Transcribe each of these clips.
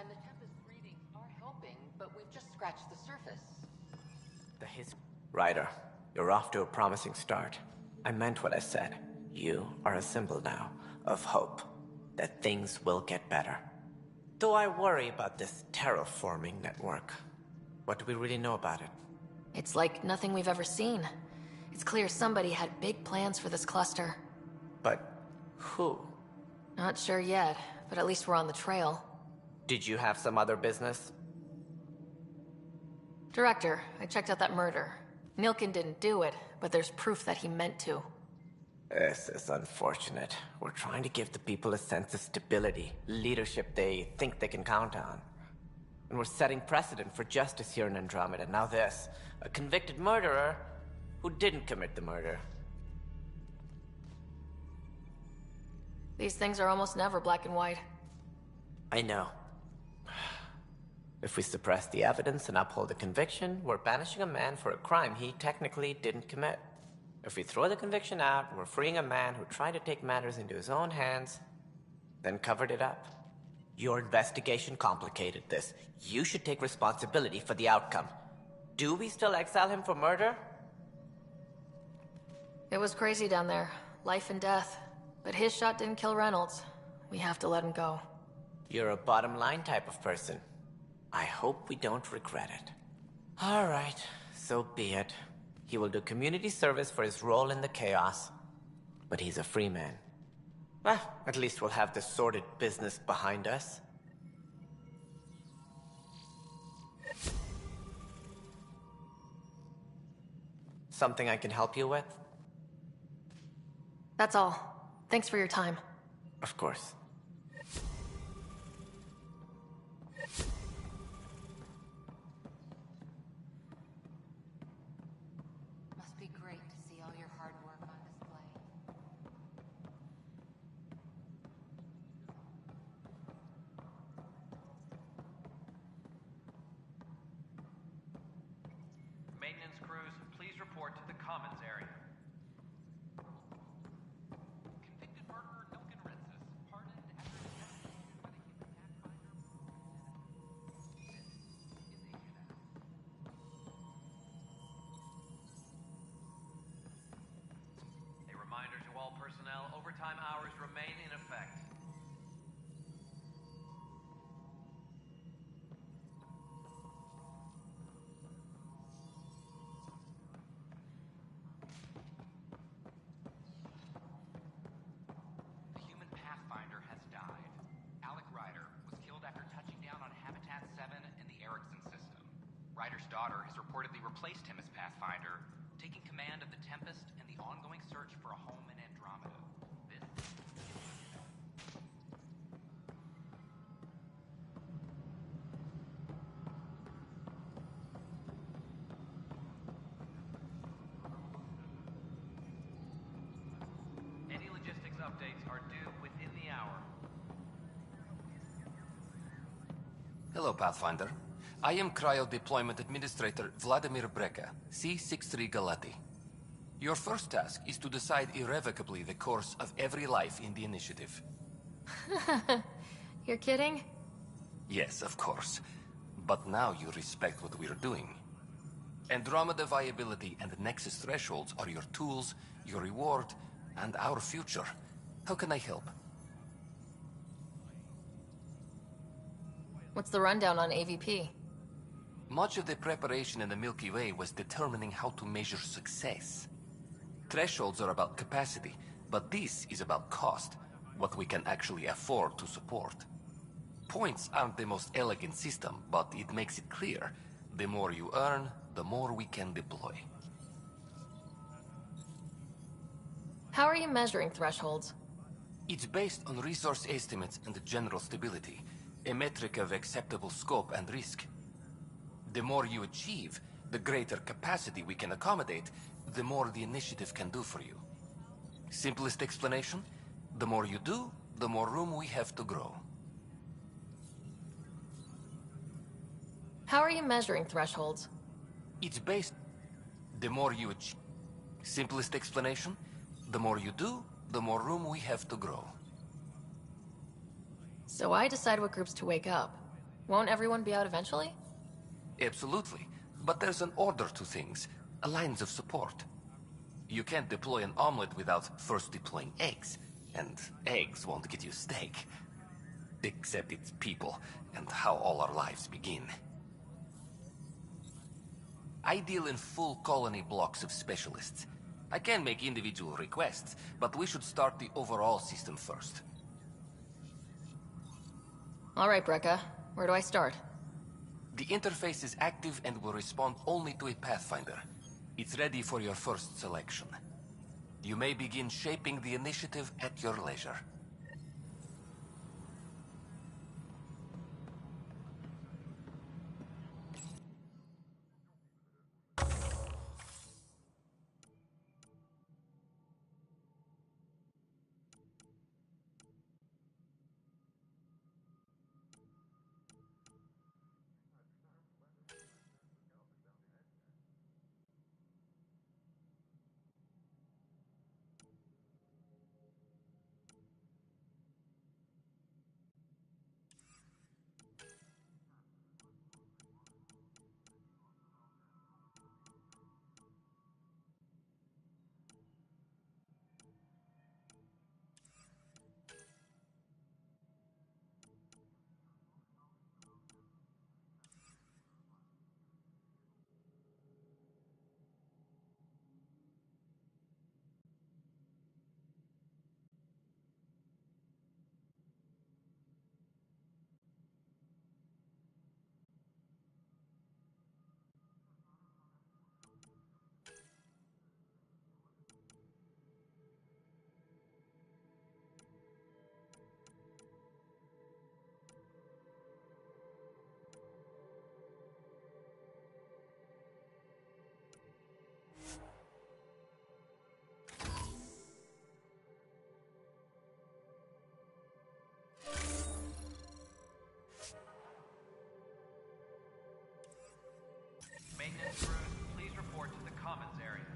And the Tempest readings are helping, but we've just scratched the surface. Ryder, you're off to a promising start. I meant what I said. You are a symbol now of hope, that things will get better. Though I worry about this terraforming network. What do we really know about it? It's like nothing we've ever seen. It's clear somebody had big plans for this cluster. But who? Not sure yet, but at least we're on the trail. Did you have some other business? Director, I checked out that murder. Nilkin didn't do it, but there's proof that he meant to. This is unfortunate. We're trying to give the people a sense of stability, leadership they think they can count on. And we're setting precedent for justice here in Andromeda. Now this, a convicted murderer who didn't commit the murder. These things are almost never black and white. I know. If we suppress the evidence and uphold the conviction, we're banishing a man for a crime he technically didn't commit. If we throw the conviction out, we're freeing a man who tried to take matters into his own hands, then covered it up. Your investigation complicated this. You should take responsibility for the outcome. Do we still exile him for murder? It was crazy down there. Life and death. But his shot didn't kill Reynolds. We have to let him go. You're a bottom line type of person. I hope we don't regret it. All right, so be it. He will do community service for his role in the chaos. But he's a free man. Well, at least we'll have the sordid business behind us. Something I can help you with? That's all. Thanks for your time. Of course. Must be great to see all your hard work on display. Maintenance crews, please report to the commons area. Convicted murderer Nilkin Ritzis, pardoned after assassination by the human pathfinder. This is a canal. A reminder to all personnel, overtime hours remain in effect. The human pathfinder has died. Alec Ryder was killed after touching down on Habitat 7 in the Erickson system. Ryder's daughter has reportedly replaced him as pathfinder, taking command of the Tempest and the ongoing search for a home in Andromeda. This Any logistics updates are due within the hour. Hello, Pathfinder. I am Cryo Deployment Administrator Vladimir Breka, C-63 Galati. Your first task is to decide irrevocably the course of every life in the initiative. You're kidding? Yes, of course. But now you respect what we're doing. Andromeda viability and Nexus thresholds are your tools, your reward, and our future. How can I help? What's the rundown on AVP? Much of the preparation in the Milky Way was determining how to measure success. Thresholds are about capacity, but this is about cost, what we can actually afford to support. Points aren't the most elegant system, but it makes it clear. The more you earn, the more we can deploy. How are you measuring thresholds? It's based on resource estimates and general stability, a metric of acceptable scope and risk. The more you achieve, the greater capacity we can accommodate, the more the initiative can do for you. Simplest explanation? The more you do, the more room we have to grow. How are you measuring thresholds? It's based... The more you achieve... Simplest explanation? The more you do, the more room we have to grow. So I decide what groups to wake up. Won't everyone be out eventually? Absolutely. But there's an order to things. Lines of support. You can't deploy an omelet without first deploying eggs. And eggs won't get you steak. Except it's people, and how all our lives begin. I deal in full colony blocks of specialists. I can make individual requests, but we should start the overall system first. All right, Brekka. Where do I start? The interface is active and will respond only to a Pathfinder. It's ready for your first selection. You may begin shaping the initiative at your leisure. Maintenance crews, please report to the commons area.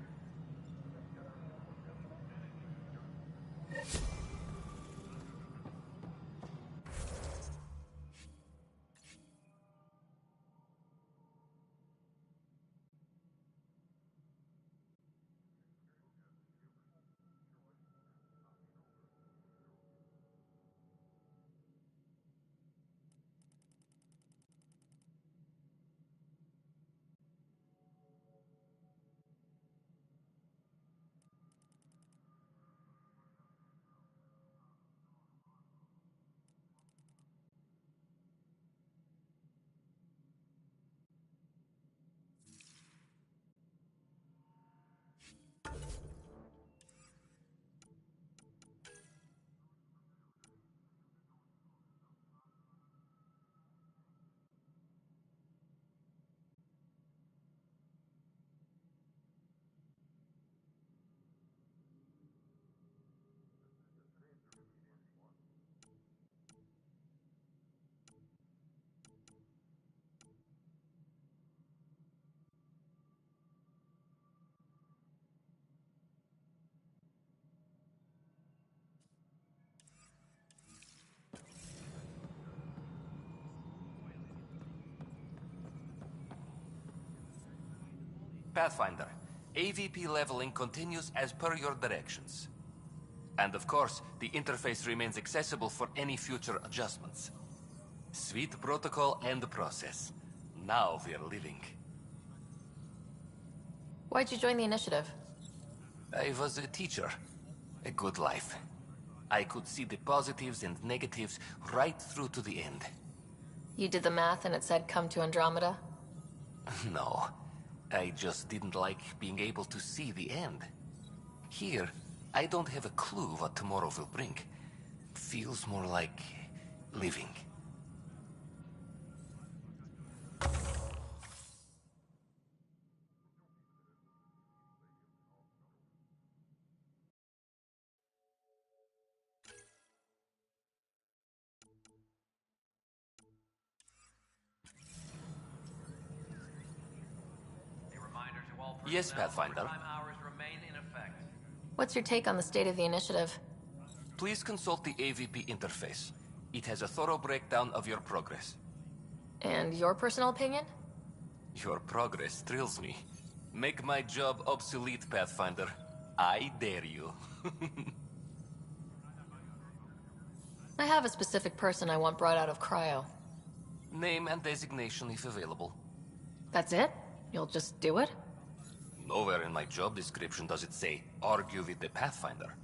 Pathfinder, AVP leveling continues as per your directions. And of course, the interface remains accessible for any future adjustments. Sweet protocol and process. Now we're living. Why'd you join the initiative? I was a teacher. A good life. I could see the positives and negatives right through to the end. You did the math and it said come to Andromeda? No. I just didn't like being able to see the end. Here, I don't have a clue what tomorrow will bring. Feels more like living. Yes, Pathfinder. What's your take on the state of the initiative? Please consult the AVP interface. It has a thorough breakdown of your progress. And your personal opinion? Your progress thrills me. Make my job obsolete, Pathfinder. I dare you. I have a specific person I want brought out of cryo. Name and designation if available. That's it? You'll just do it? Nowhere in my job description does it say, argue with the Pathfinder.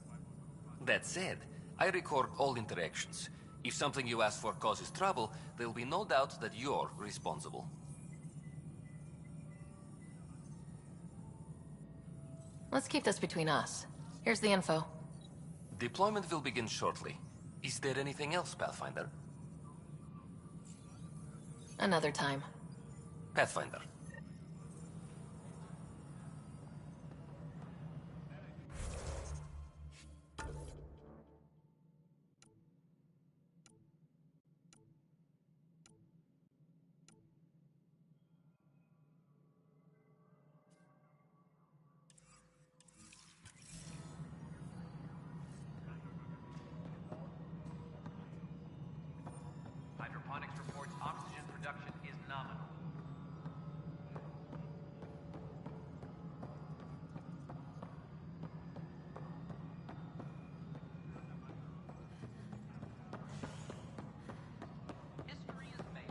That said, I record all interactions. If something you ask for causes trouble, there'll be no doubt that you're responsible. Let's keep this between us. Here's the info. Deployment will begin shortly. Is there anything else, Pathfinder? Another time. Pathfinder. Hydroponics reports oxygen production is nominal. History is made.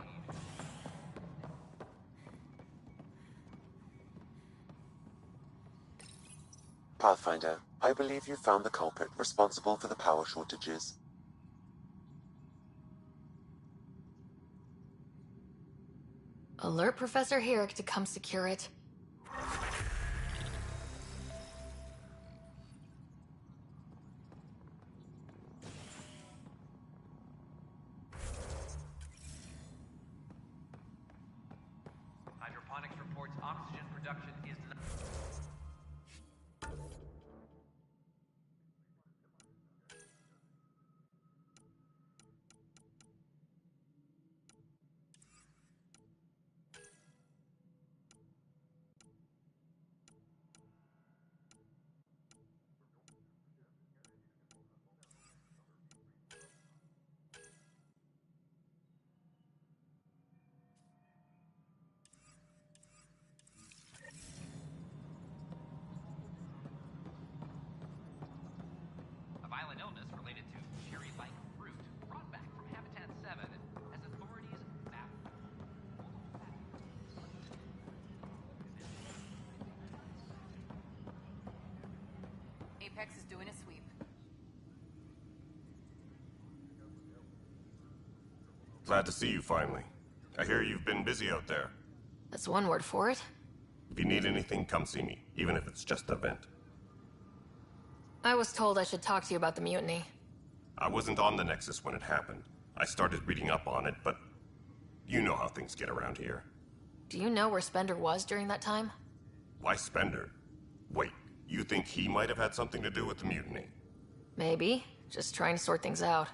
Pathfinder, I believe you found the culprit responsible for the power shortages. Alert Professor Herrick to come secure it. Hydroponics reports oxygen production is a violent illness related to cherry-like fruit brought back from Habitat 7 as authorities map. Apex is doing a sweep. Glad to see you finally. I hear you've been busy out there. That's one word for it. If you need anything, come see me, even if it's just a vent. I was told I should talk to you about the mutiny. I wasn't on the Nexus when it happened. I started reading up on it, but you know how things get around here. Do you know where Spender was during that time? Why Spender? Wait, you think he might have had something to do with the mutiny? Maybe. Just trying to sort things out.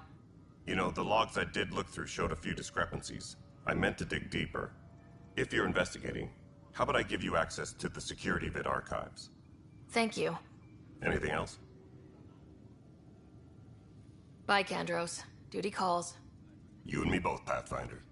You know, the logs I did look through showed a few discrepancies. I meant to dig deeper. If you're investigating, how about I give you access to the security vid archives? Thank you. Anything else? Bye, Kandros. Duty calls. You and me both, Pathfinder.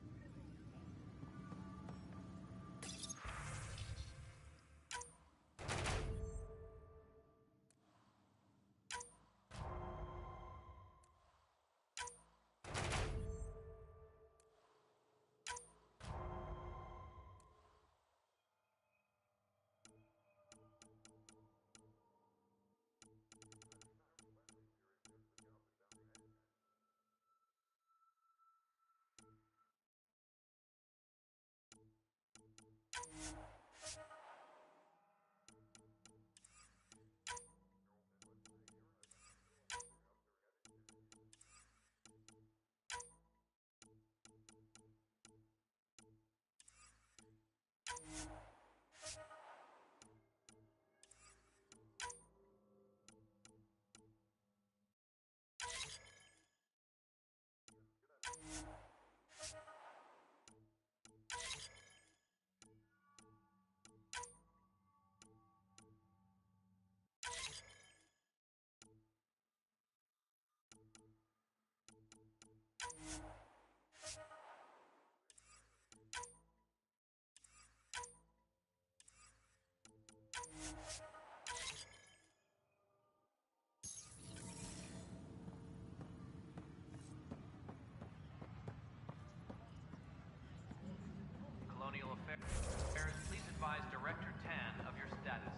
Please advise Director Tan of your status.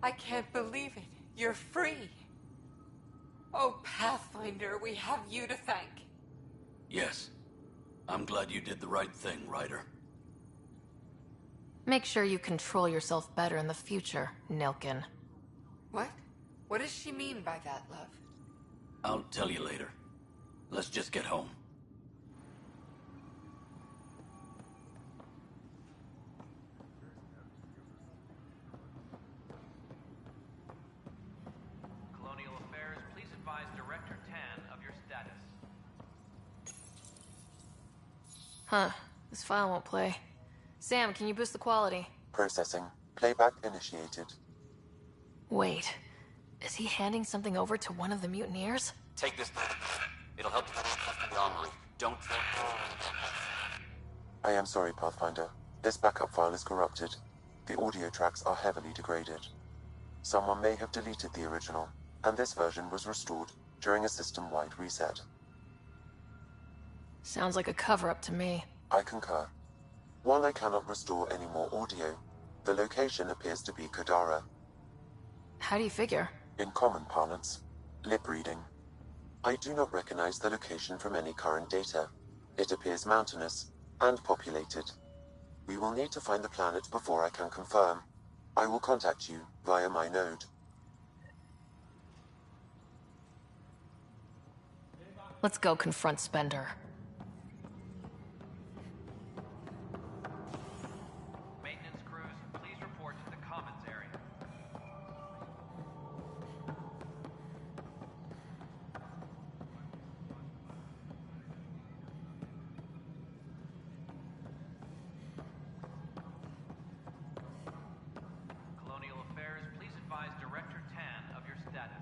I can't believe it. You're free. Oh, Pathfinder, we have you to thank. Yes. I'm glad you did the right thing, Ryder. Make sure you control yourself better in the future, Nilkin. What? What does she mean by that, love? I'll tell you later. Let's just get home. Colonial Affairs, please advise Director Tan of your status. Huh. This file won't play. Sam, can you boost the quality? Processing. Playback initiated. Wait. Is he handing something over to one of the mutineers? Take this. It'll help you the armory. Don't... I am sorry, Pathfinder. This backup file is corrupted. The audio tracks are heavily degraded. Someone may have deleted the original, and this version was restored during a system-wide reset. Sounds like a cover-up to me. I concur. While I cannot restore any more audio, the location appears to be Kadara. How do you figure? In common parlance, lip reading. I do not recognize the location from any current data. It appears mountainous and populated. We will need to find the planet before I can confirm. I will contact you via my node. Let's go confront Spender. Maintenance crews, please report to the commons area. Colonial Affairs, please advise Director Tan of your status.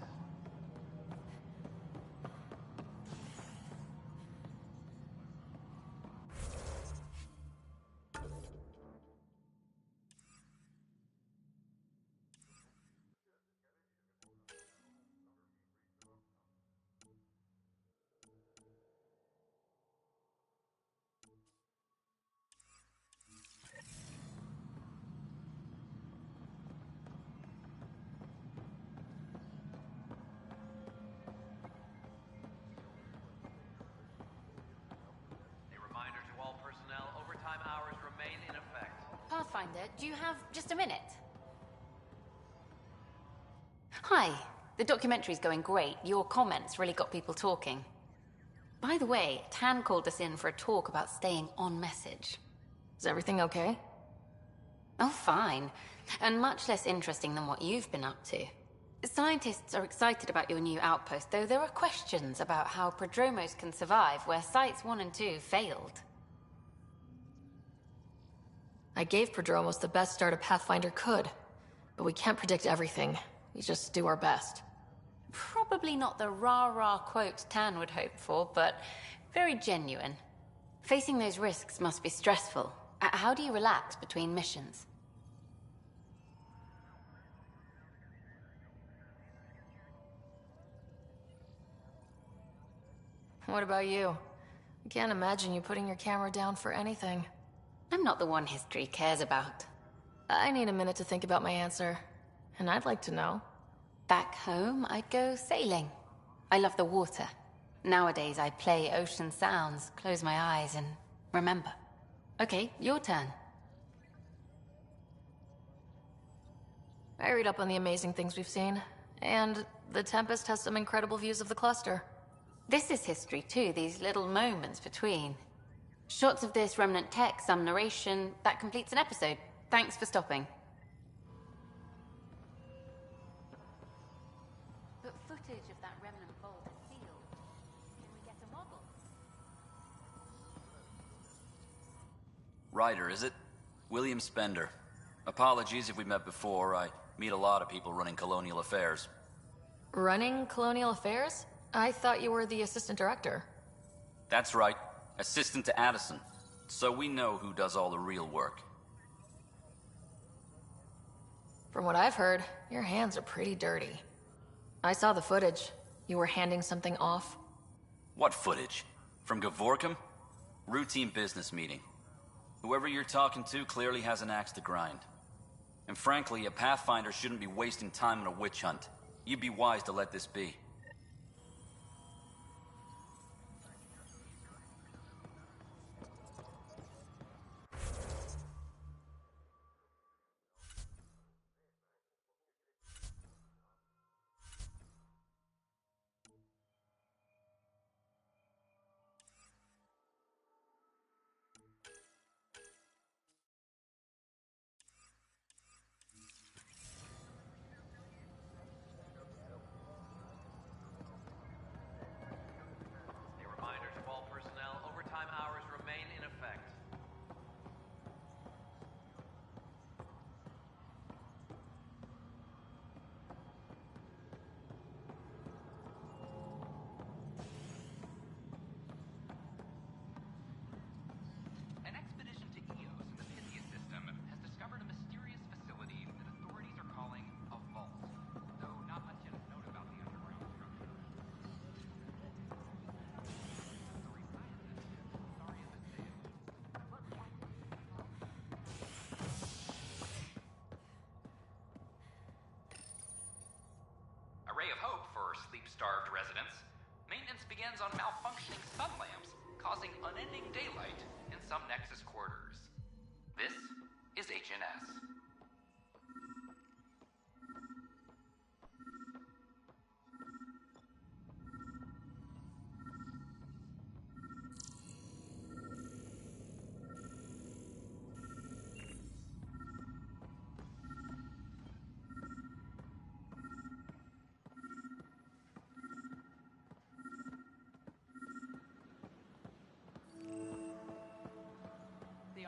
A reminder to all personnel, overtime hours remain in effect. Pathfinder, do you have just a minute? Hi. The documentary's going great. Your comments really got people talking. By the way, Tan called us in for a talk about staying on message. Is everything okay? Oh, fine. And much less interesting than what you've been up to. Scientists are excited about your new outpost, though there are questions about how prodromos can survive where Sites 1 and 2 failed. I gave Prodromos the best start a Pathfinder could, but we can't predict everything. We just do our best. Probably not the rah-rah quote Tan would hope for, but very genuine. Facing those risks must be stressful. How do you relax between missions? What about you? I can't imagine you putting your camera down for anything. I'm not the one history cares about. I need a minute to think about my answer, and I'd like to know. Back home, I'd go sailing. I love the water. Nowadays, I play ocean sounds, close my eyes, and remember. Okay, your turn. I read up on the amazing things we've seen, and the Tempest has some incredible views of the cluster. This is history too, these little moments between. Shots of this remnant tech, some narration, that completes an episode. Thanks for stopping. But footage of that remnant vault is sealed. Can we get a model? Ryder, is it? William Spender. Apologies if we met before. I meet a lot of people running Colonial Affairs. Running Colonial Affairs? I thought you were the assistant director. That's right. Assistant to Addison. So we know who does all the real work. From what I've heard, your hands are pretty dirty. I saw the footage. You were handing something off? What footage? From Gavorkum? Routine business meeting. Whoever you're talking to clearly has an axe to grind. And frankly, a Pathfinder shouldn't be wasting time on a witch hunt. You'd be wise to let this be. Ray of hope for sleep-starved residents. Maintenance begins on malfunctioning sun lamps, causing unending daylight in some Nexus quarters. This is HNS.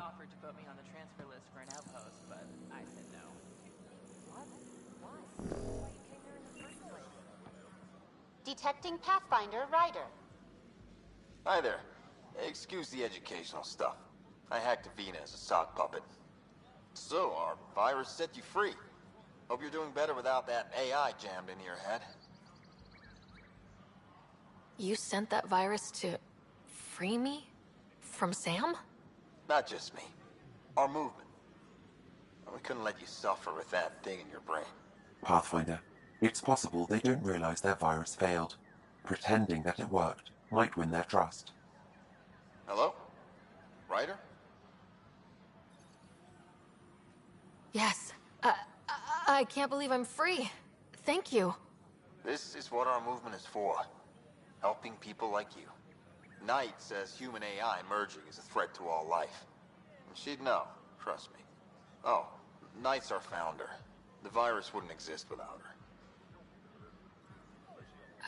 Offered to put me on the transfer list for an outpost, but I said no. What? Why? Why you came here in the first place? Detecting Pathfinder Ryder. Hi there. Excuse the educational stuff. I hacked Avina as a sock puppet. So, our virus set you free. Hope you're doing better without that AI jammed into your head. You sent that virus to free me? From Sam? Not just me. Our movement. We couldn't let you suffer with that thing in your brain. Pathfinder, it's possible they don't realize their virus failed. Pretending that it worked might win their trust. Hello? Ryder? Yes. I can't believe I'm free. Thank you. This is what our movement is for. Helping people like you. Knight says human AI merging is a threat to all life. And she'd know, trust me. Oh, Knight's our founder. The virus wouldn't exist without her.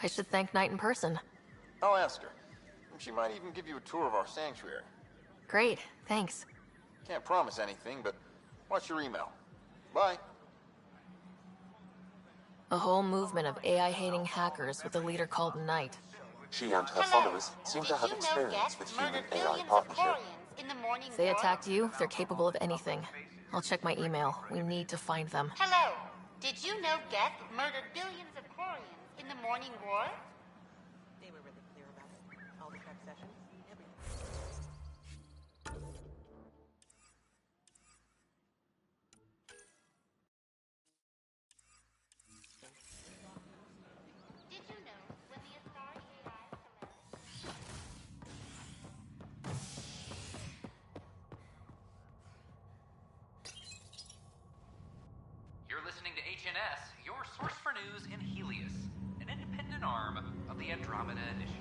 I should thank Knight in person. I'll ask her. She might even give you a tour of our sanctuary. Great, thanks. Can't promise anything, but watch your email. Bye. A whole movement of AI-hating hackers with a leader called Knight. She and her followers seem to have experience with human-AI partnership. If they attacked you, they're capable of anything. I'll check my email. We need to find them. Hello. Did you know Geth murdered billions of Quarians in the Morning War? They were really clear about it. All the prep sessions, everything. Did you know when the Asari AI You're listening to HNS, your source for news in Helios, an independent arm of the Andromeda Initiative.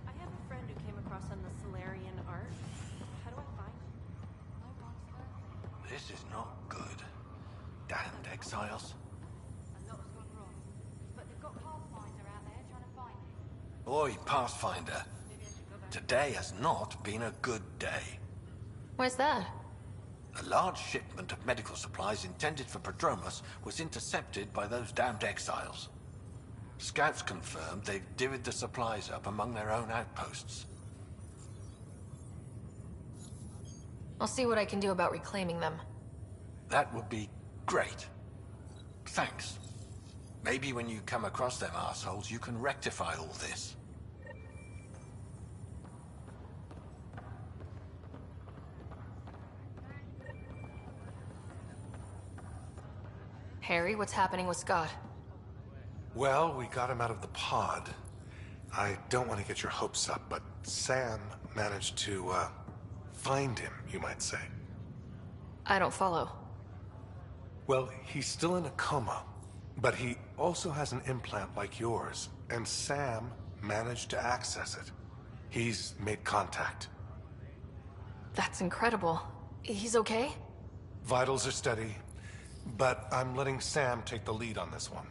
I have a friend who came across some of the Solarian art. How do I find it? This is not good. Damned exiles. A lot's gone wrong. But they've got Pathfinder out there trying to find it. Oi, Pathfinder. Today has not been a good day. Why's that? A large shipment of medical supplies intended for Prodromos was intercepted by those damned exiles. Scouts confirmed they've divvied the supplies up among their own outposts. I'll see what I can do about reclaiming them. That would be great. Thanks. Maybe when you come across them assholes, you can rectify all this. Harry, what's happening with Scott? Well, we got him out of the pod. I don't want to get your hopes up, but Sam managed to, find him, you might say. I don't follow. Well, he's still in a coma, but he also has an implant like yours, and Sam managed to access it. He's made contact. That's incredible. He's okay? Vitals are steady, but I'm letting Sam take the lead on this one.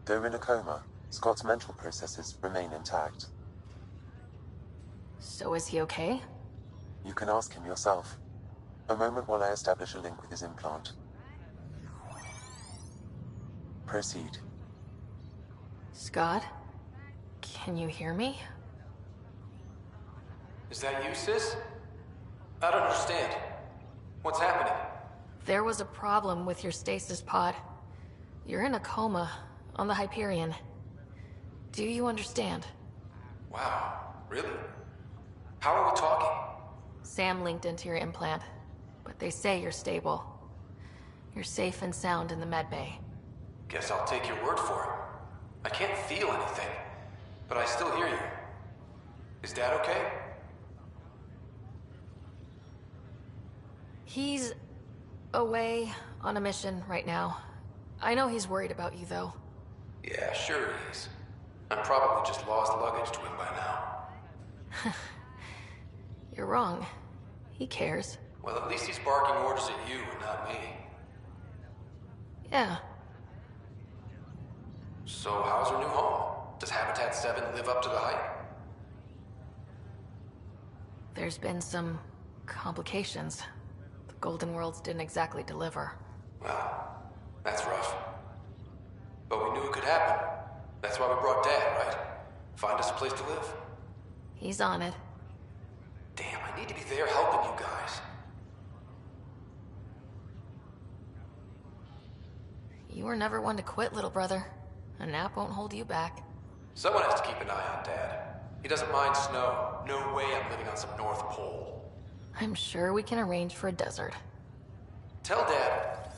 Though in a coma, Scott's mental processes remain intact. So is he okay? You can ask him yourself. A moment while I establish a link with his implant. Proceed. Scott? Can you hear me? Is that you, sis? I don't understand. What's happening? There was a problem with your stasis pod. You're in a coma on the Hyperion. Do you understand? Wow, really? How are we talking? Sam linked into your implant, but they say you're stable. You're safe and sound in the medbay. Guess I'll take your word for it. I can't feel anything, but I still hear you. Is Dad okay? He's away on a mission right now. I know he's worried about you, though. Yeah, sure he is. I'm probably just lost luggage to him by now. You're wrong. He cares. Well, at least he's barking orders at you and not me. Yeah. So how's her new home? Does Habitat 7 live up to the hype? There's been some complications. The Golden Worlds didn't exactly deliver. Well, that's rough. But we knew it could happen. That's why we brought Dad, right? Find us a place to live. He's on it. Damn, I need to be there helping you guys. You were never one to quit, little brother. A nap won't hold you back. Someone has to keep an eye on Dad. He doesn't mind snow. No way I'm living on some North Pole. I'm sure we can arrange for a desert. Tell Dad.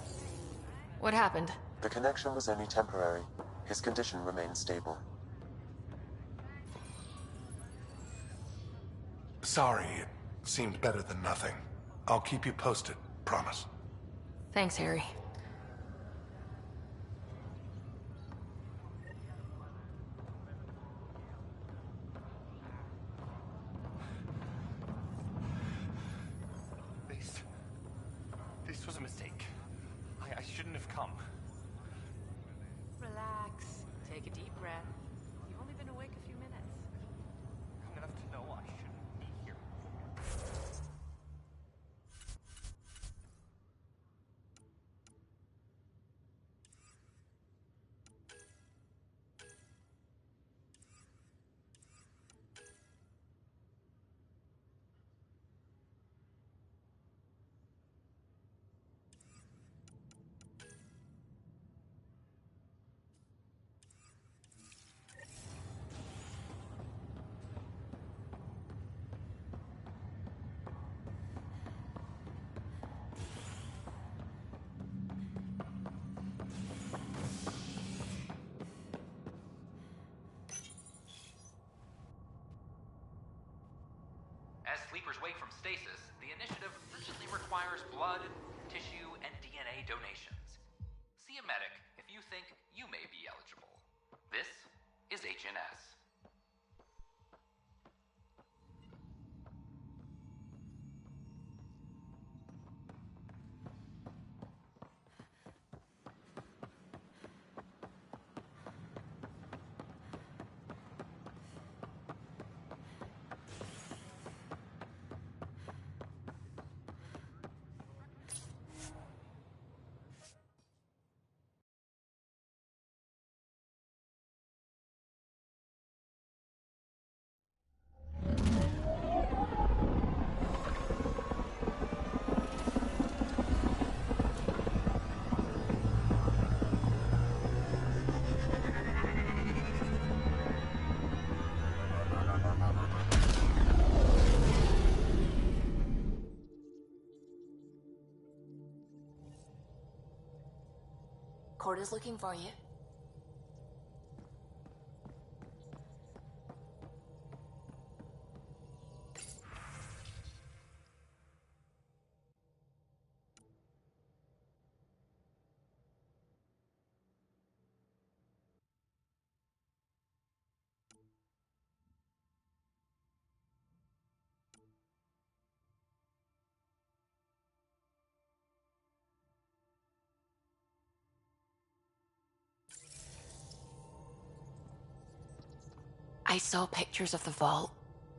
What happened? The connection was only temporary. His condition remains stable. Sorry, it seemed better than nothing. I'll keep you posted, promise. Thanks, Harry. This was a mistake. I shouldn't have come. Relax. Take a deep breath. You've only been awake a few minutes. Long enough to know I shouldn't be here. As sleepers wake from stasis, the initiative urgently requires blood, tissue, and DNA donations. See a medic if you think you may be eligible. This is HNS. Corda's looking for you. I saw pictures of the vault.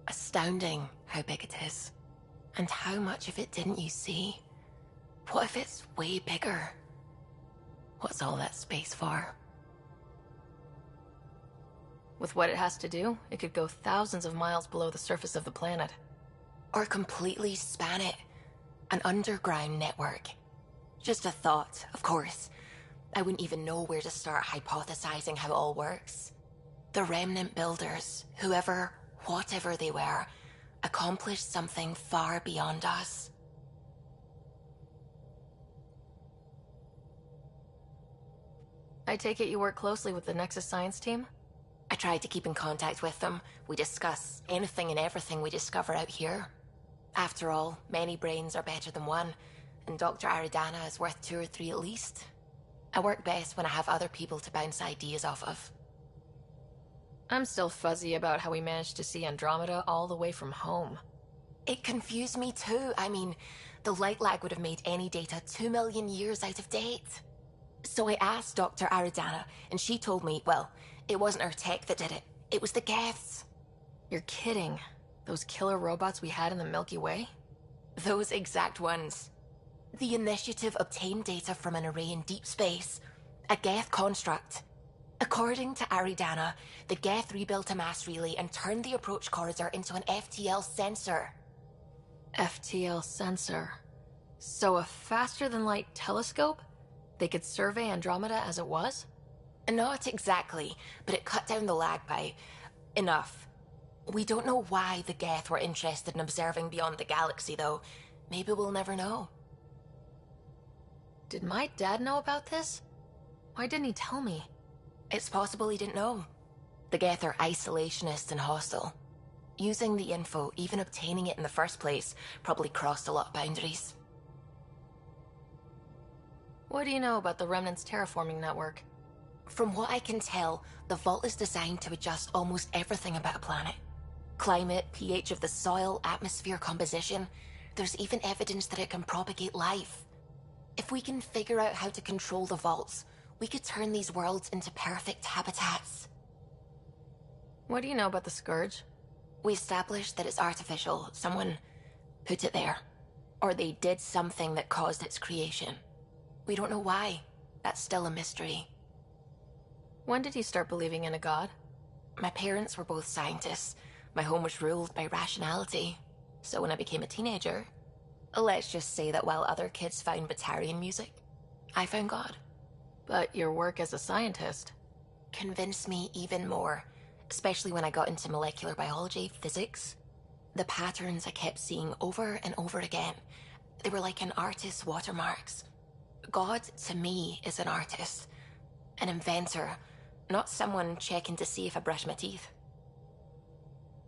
Astounding how big it is. And how much of it didn't you see? What if it's way bigger? What's all that space for? With what it has to do, it could go thousands of miles below the surface of the planet. Or completely span it. An underground network. Just a thought, of course. I wouldn't even know where to start hypothesizing how it all works. The remnant builders, whoever, whatever they were, accomplished something far beyond us. I take it you work closely with the Nexus science team? I try to keep in contact with them. We discuss anything and everything we discover out here. After all, many brains are better than one, and Dr. Aridana is worth 2 or 3 at least. I work best when I have other people to bounce ideas off of. I'm still fuzzy about how we managed to see Andromeda all the way from home. It confused me too. I mean, the light lag would have made any data 2 million years out of date. So I asked Dr. Aridana, and she told me, well, it wasn't her tech that did it. It was the Geths. You're kidding. Those killer robots we had in the Milky Way? Those exact ones. The Initiative obtained data from an array in deep space. A Geth construct. According to Aridana, the Geth rebuilt a mass relay and turned the approach corridor into an FTL sensor. FTL sensor. So a faster-than-light telescope? They could survey Andromeda as it was? Not exactly, but it cut down the lag by enough. We don't know why the Geth were interested in observing beyond the galaxy, though. Maybe we'll never know. Did my dad know about this? Why didn't he tell me? It's possible he didn't know. The Geth are isolationist and hostile. Using the info, even obtaining it in the first place, probably crossed a lot of boundaries. What do you know about the Remnant's terraforming network? From what I can tell, the vault is designed to adjust almost everything about a planet. Climate, pH of the soil, atmosphere composition. There's even evidence that it can propagate life. If we can figure out how to control the vaults, we could turn these worlds into perfect habitats. What do you know about the Scourge? We established that it's artificial. Someone put it there. Or they did something that caused its creation. We don't know why. That's still a mystery. When did you start believing in a god? My parents were both scientists. My home was ruled by rationality. So when I became a teenager, let's just say that while other kids found Batarian music, I found God. But your work as a scientist convinced me even more, especially when I got into molecular biology, physics. The patterns I kept seeing over and over again, they were like an artist's watermarks. God, to me, is an artist, an inventor, not someone checking to see if I brush my teeth.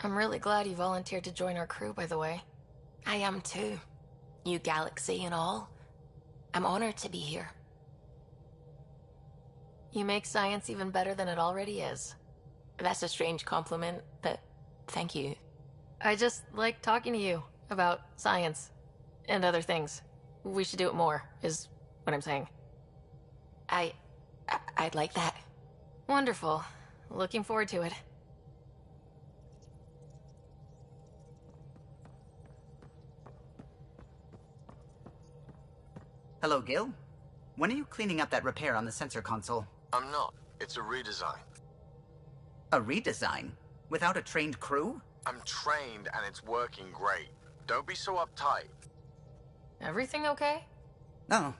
I'm really glad you volunteered to join our crew, by the way. I am too. New galaxy and all. I'm honored to be here. You make science even better than it already is. That's a strange compliment, but thank you. I just like talking to you about science and other things. We should do it more, is what I'm saying. I'd like that. Wonderful. Looking forward to it. Hello, Gil. When are you cleaning up that repair on the sensor console? I'm not. It's a redesign. A redesign? Without a trained crew? I'm trained and it's working great. Don't be so uptight. Everything okay? Oh,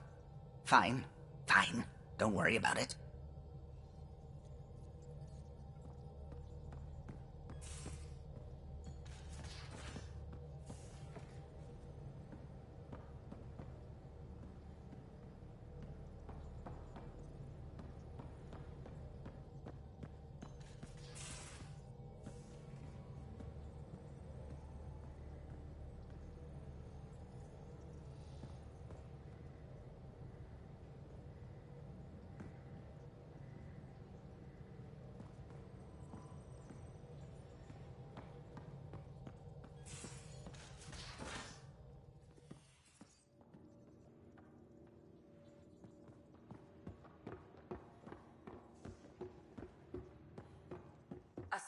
fine. Fine. Don't worry about it.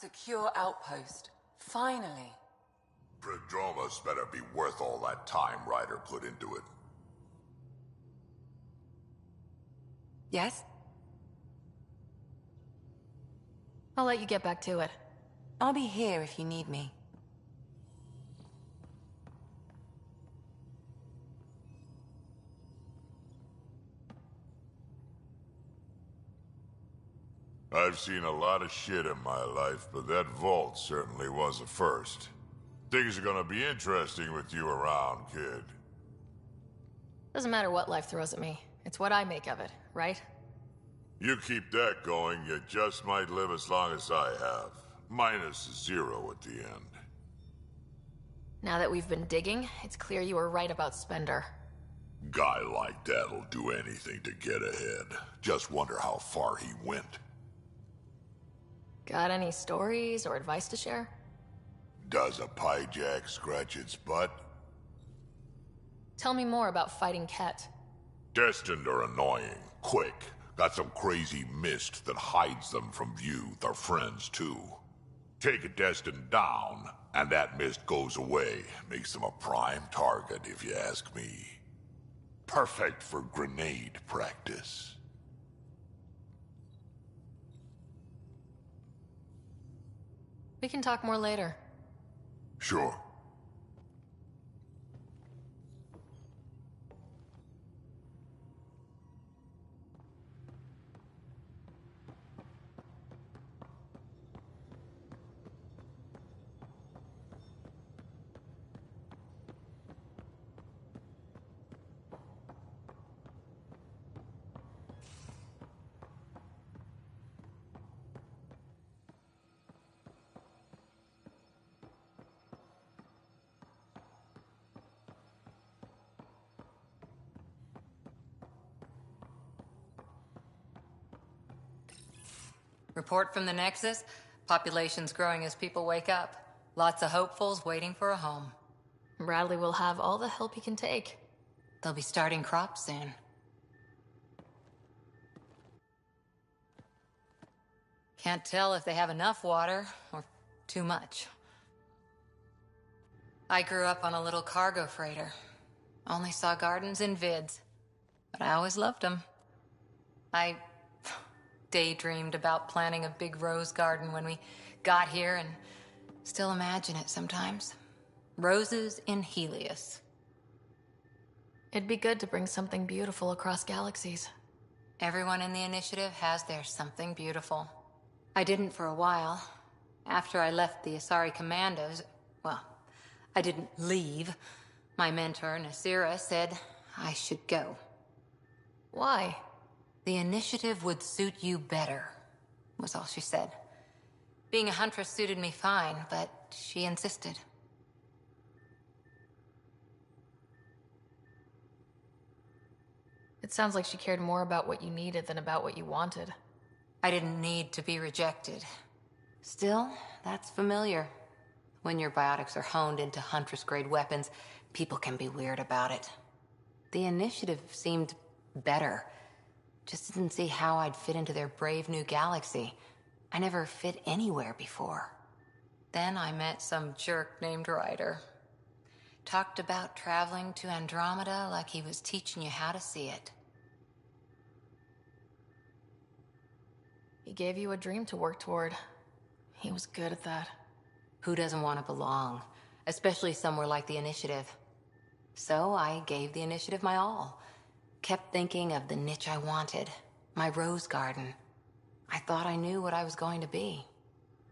secure outpost. Finally. Prodromus better be worth all that time Ryder put into it. Yes? I'll let you get back to it. I'll be here if you need me. I've seen a lot of shit in my life, but that vault certainly was a first. Things are gonna be interesting with you around, kid. Doesn't matter what life throws at me. It's what I make of it, right? You keep that going, you just might live as long as I have. Minus 0 at the end. Now that we've been digging, it's clear you were right about Spender. Guy like that'll do anything to get ahead. Just wonder how far he went. Got any stories or advice to share? Does a pyjak scratch its butt? Tell me more about fighting Ket. Destined are annoying, quick. Got some crazy mist that hides them from view, their friends too. Take a Destined down, and that mist goes away. Makes them a prime target, if you ask me. Perfect for grenade practice. We can talk more later. Sure. Report from the Nexus. Population's growing as people wake up. Lots of hopefuls waiting for a home. Bradley will have all the help he can take. They'll be starting crops soon. Can't tell if they have enough water or too much. I grew up on a little cargo freighter. Only saw gardens in vids, but I always loved them. I daydreamed about planting a big rose garden when we got here and still imagine it sometimes. Roses in Helios. It'd be good to bring something beautiful across galaxies. Everyone in the initiative has their something beautiful. I didn't for a while. After I left the Asari Commandos, well, I didn't leave. My mentor, Nasira, said I should go. Why? The initiative would suit you better, was all she said. Being a huntress suited me fine, but she insisted. It sounds like she cared more about what you needed than about what you wanted. I didn't need to be rejected. Still, that's familiar. When your biotics are honed into Huntress-grade weapons, people can be weird about it. The initiative seemed better. Just didn't see how I'd fit into their brave new galaxy. I never fit anywhere before. Then I met some jerk named Ryder. Talked about traveling to Andromeda like he was teaching you how to see it. He gave you a dream to work toward. He was good at that. Who doesn't want to belong? Especially somewhere like the Initiative. So I gave the Initiative my all. Kept thinking of the niche I wanted. My rose garden. I thought I knew what I was going to be.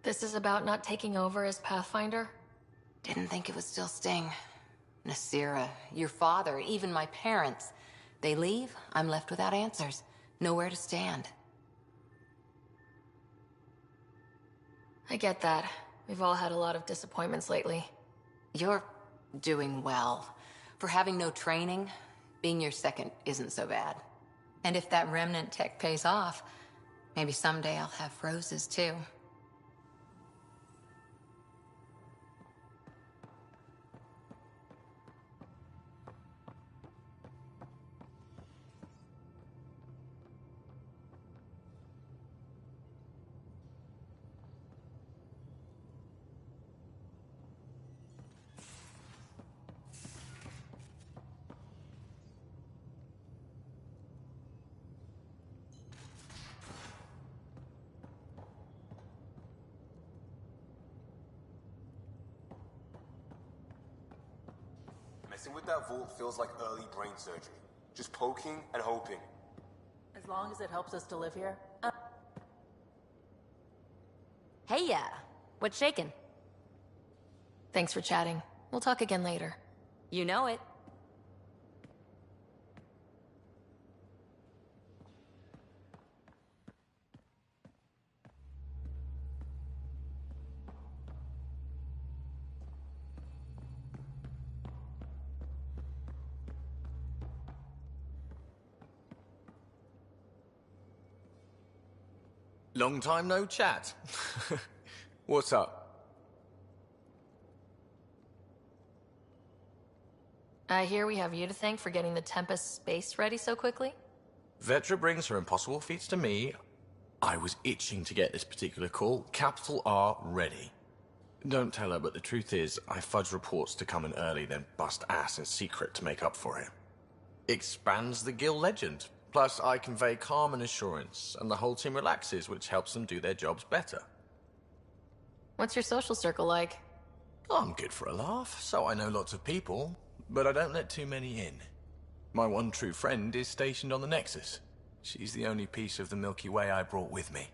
This is about not taking over as Pathfinder? Didn't think it would still sting. Nasira, your father, even my parents. They leave, I'm left without answers. Nowhere to stand. I get that. We've all had a lot of disappointments lately. You're doing well. For having no training, being your second isn't so bad. And if that remnant tech pays off, maybe someday I'll have roses too. Messing with that vault feels like early brain surgery. Just poking and hoping. As long as it helps us to live here. Hey, what's shaking? Thanks for chatting. We'll talk again later. You know it. Long time no chat. What's up? I hear we have you to thank for getting the Tempest space ready so quickly? Vetra brings her impossible feats to me. I was itching to get this particular call. Capital R ready. Don't tell her, but the truth is, I fudge reports to come in early, then bust ass in secret to make up for it. Expands the guild legend. Plus, I convey calm and assurance, and the whole team relaxes, which helps them do their jobs better. What's your social circle like? I'm good for a laugh, so I know lots of people, but I don't let too many in. My one true friend is stationed on the Nexus. She's the only piece of the Milky Way I brought with me.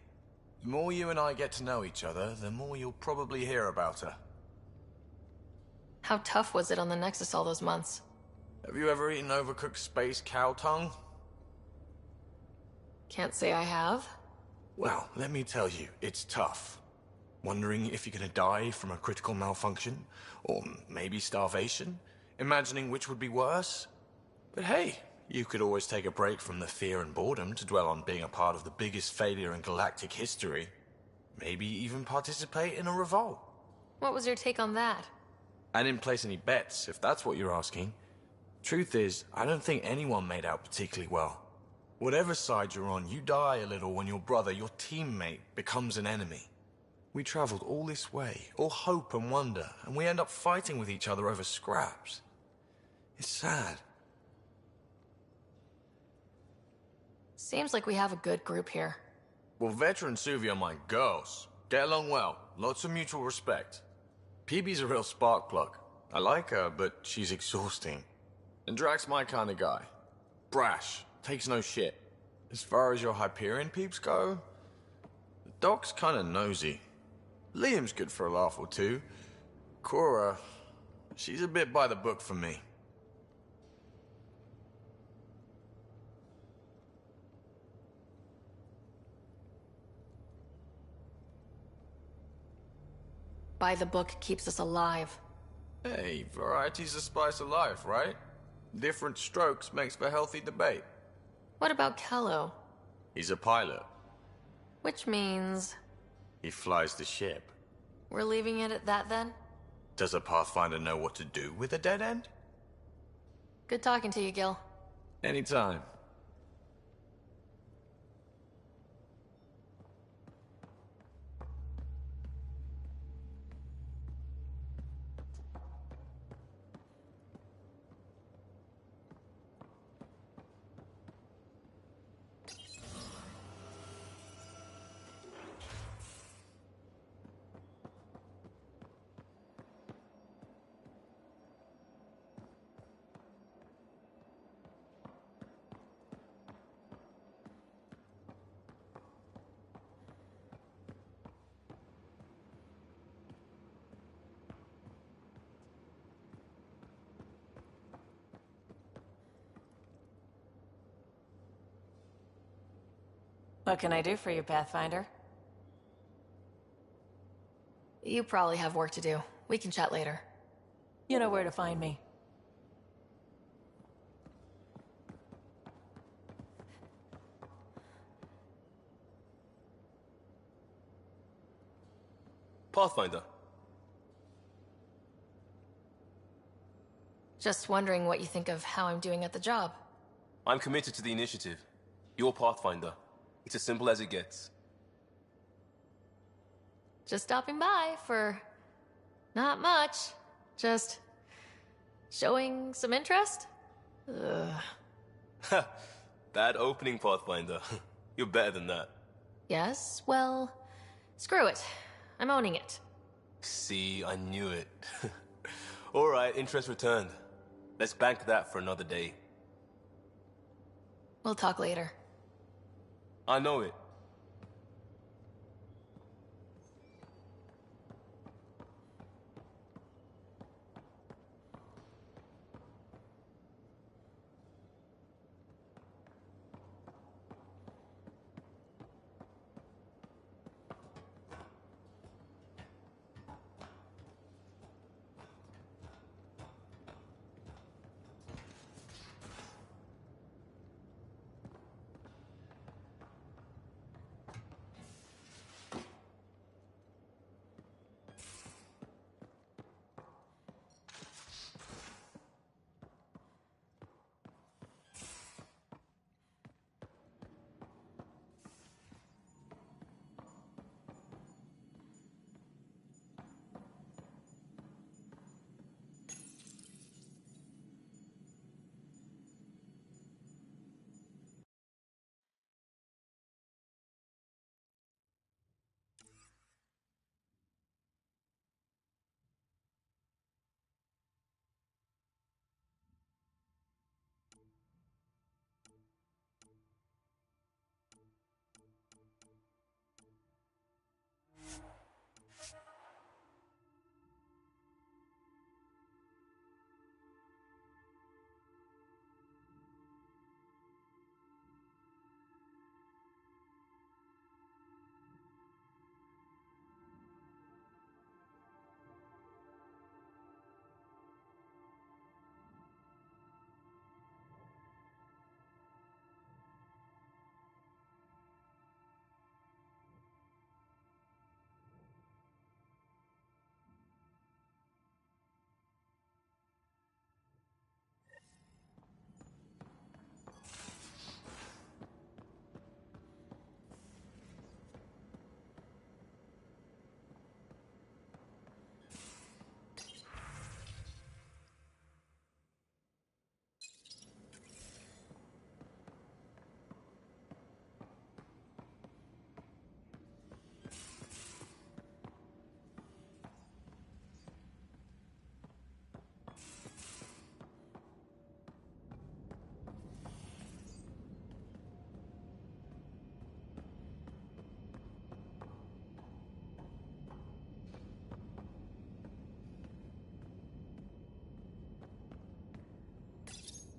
The more you and I get to know each other, the more you'll probably hear about her. How tough was it on the Nexus all those months? Have you ever eaten overcooked space cow tongue? Can't say I have. Well, let me tell you, it's tough. Wondering if you're gonna die from a critical malfunction, or maybe starvation, imagining which would be worse. But hey, you could always take a break from the fear and boredom to dwell on being a part of the biggest failure in galactic history. Maybe even participate in a revolt. What was your take on that? I didn't place any bets, if that's what you're asking. Truth is, I don't think anyone made out particularly well. Whatever side you're on, you die a little when your brother, your teammate, becomes an enemy. We traveled all this way, all hope and wonder, and we end up fighting with each other over scraps. It's sad. Seems like we have a good group here. Well, Vetra and Suvi are my girls. Get along well, lots of mutual respect. PB's a real spark plug. I like her, but she's exhausting. And Drax's my kind of guy. Brash. Takes no shit. As far as your Hyperion peeps go, the doc's kinda nosy. Liam's good for a laugh or two. Cora, she's a bit by the book for me. By the book keeps us alive. Hey, variety's the spice of life, right? Different strokes makes for healthy debate. What about Kello? He's a pilot. Which means... He flies the ship. We're leaving it at that then? Does a Pathfinder know what to do with a dead end? Good talking to you, Gil. Anytime. What can I do for you, Pathfinder? You probably have work to do. We can chat later. You know where to find me. Pathfinder. Just wondering what you think of how I'm doing at the job. I'm committed to the initiative. You're Pathfinder. It's as simple as it gets. Just stopping by for... not much. Just... showing some interest? Ugh. Bad opening, Pathfinder. You're better than that. Yes, well... screw it. I'm owning it. See, I knew it. Alright, interest returned. Let's bank that for another day. We'll talk later. I know it.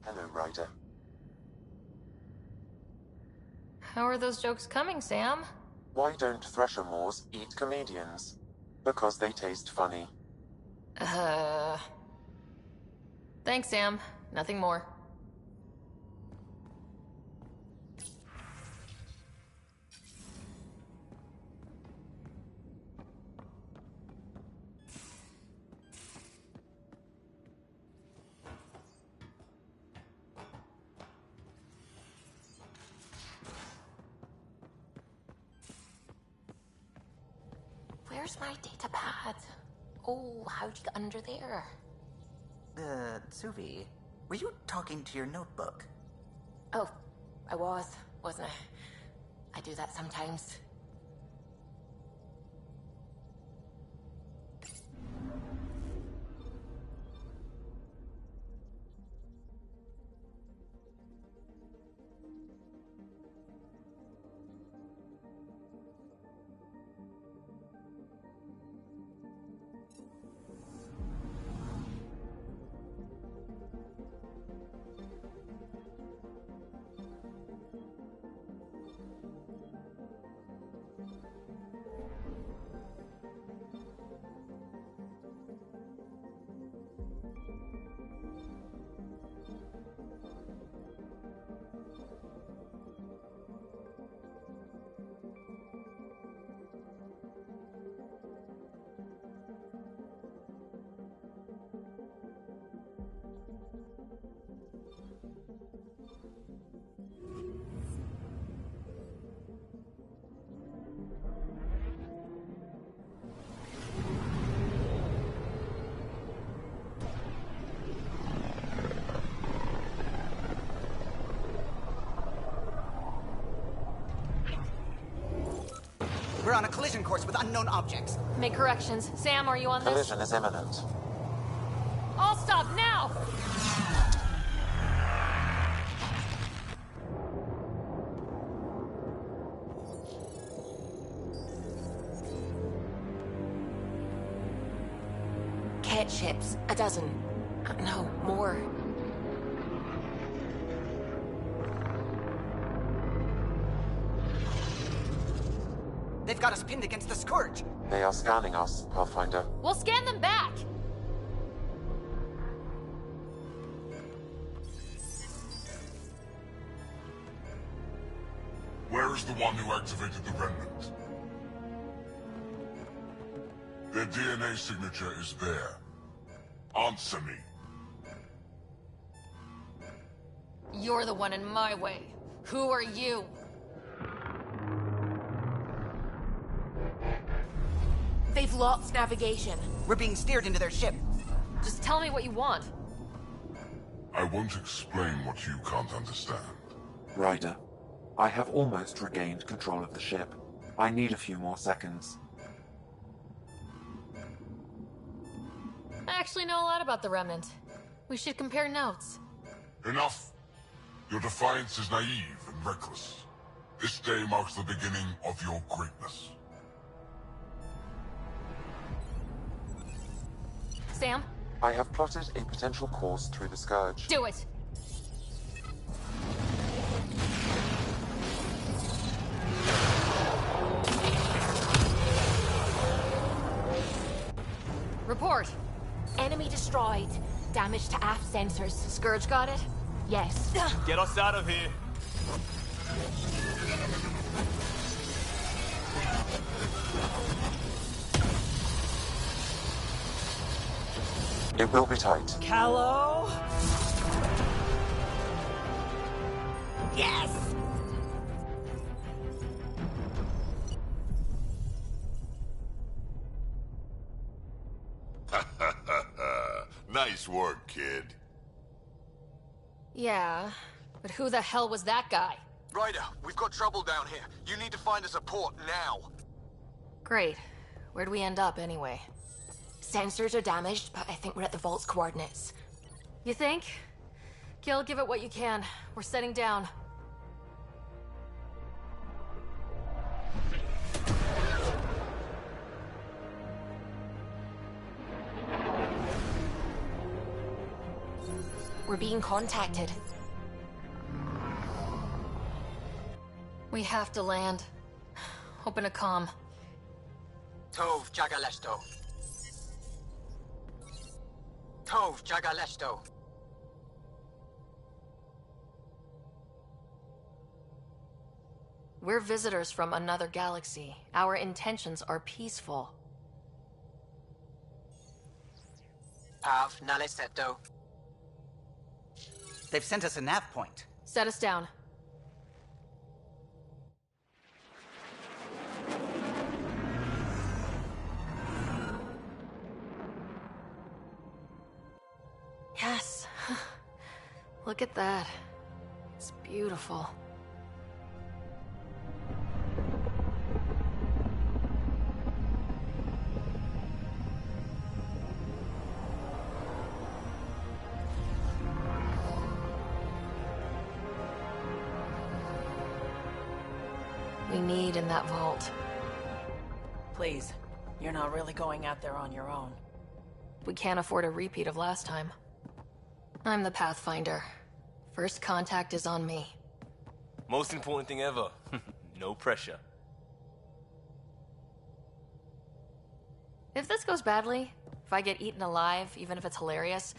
Hello, Ryder. How are those jokes coming, Sam? Why don't Threshermoors eat comedians? Because they taste funny. Thanks, Sam. Nothing more. Where's my data pad? Oh, how'd you get under there? Suvi, were you talking to your notebook? Oh, I wasn't I? I do that sometimes. We're on a collision course with unknown objects. Make corrections. Sam, are you on this? Collision is imminent. All stop now! jet ships. A dozen. No, more. They've got us pinned against the Scourge. They are scanning us, Pathfinder. We'll scan them back! Where is the one who activated the remnant? Their DNA signature is there. Answer me. You're the one in my way. Who are you? They've lost navigation. We're being steered into their ship. Just tell me what you want. I won't explain what you can't understand. Ryder, I have almost regained control of the ship. I need a few more seconds. I actually know a lot about the Remnant. We should compare notes. Enough! Your defiance is naive and reckless. This day marks the beginning of your greatness. Sam? I have plotted a potential course through the Scourge. Do it! Report! Enemy destroyed. Damage to aft sensors. Scourge got it? Yes. Get us out of here. It will be tight. Callow? Yes! Nice work, kid. Yeah, but who the hell was that guy? Ryder, we've got trouble down here. You need to find us a port now. Great. Where'd we end up, anyway? Sensors are damaged, but I think we're at the vault's coordinates. You think? Gil, give it what you can. We're setting down. We're being contacted. We have to land. Open a comm. Tov Jagalesto. Tov Jagalesto. We're visitors from another galaxy. Our intentions are peaceful. Pav Naleseto. They've sent us a nav point. Set us down. Yes. Look at that. It's beautiful. We need in that vault. Please, you're not really going out there on your own. We can't afford a repeat of last time. I'm the Pathfinder. First contact is on me. Most important thing ever. No pressure. If this goes badly, if I get eaten alive, even if it's hilarious,